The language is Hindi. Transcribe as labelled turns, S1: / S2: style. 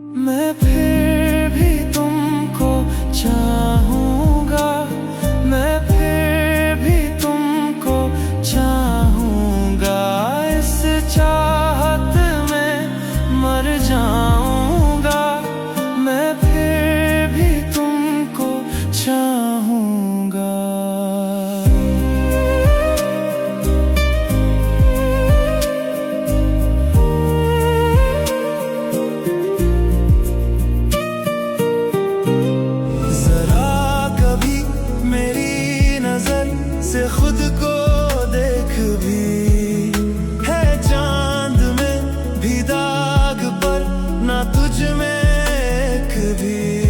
S1: मैं फिर भी तुमको चाहूंगा, मैं फिर भी तुमको चाहूंगा। इस चाहत में मर जाऊंगा, मैं फिर भी तुमको चाहूंगा। से खुद को देख, भी है चांद में भी दाग, पर ना तुझ में एक भी।